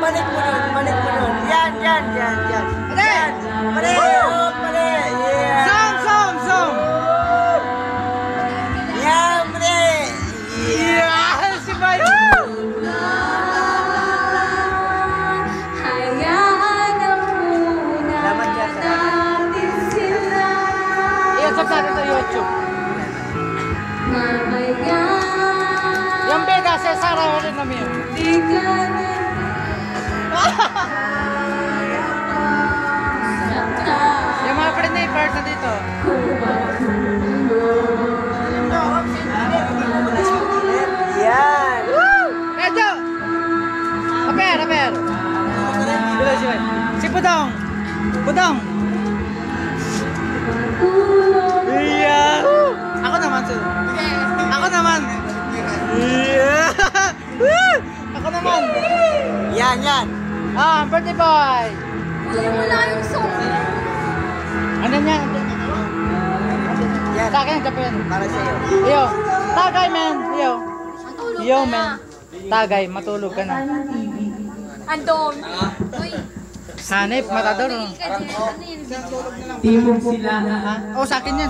Balik mo nun, balik mo nun. Yan. Yan. Mali. Mali. Zoom. Yan, mali. Yeah! Si Bay! Salamat dyan sa I-accept natin sa YouTube. Yung beda, Cesar rin namin yun. Yung mga pre-neighbors na dito. Yan. Medyo! Aper! Si Pudong! Yeah! Ako naman. Yeah! Ako naman. Yan. Birthday boy! Wala yung song. Ano niya? Yan. Sa akin, Japan. Para sa'yo. Yo! Tagay, man! Yo! Matulog Yo, ka na. man! Tagay, matulog ka na. Andon. Uy. Hanip, matador. Ano yun? Timog sila. Ha? Oh, sa akin yan.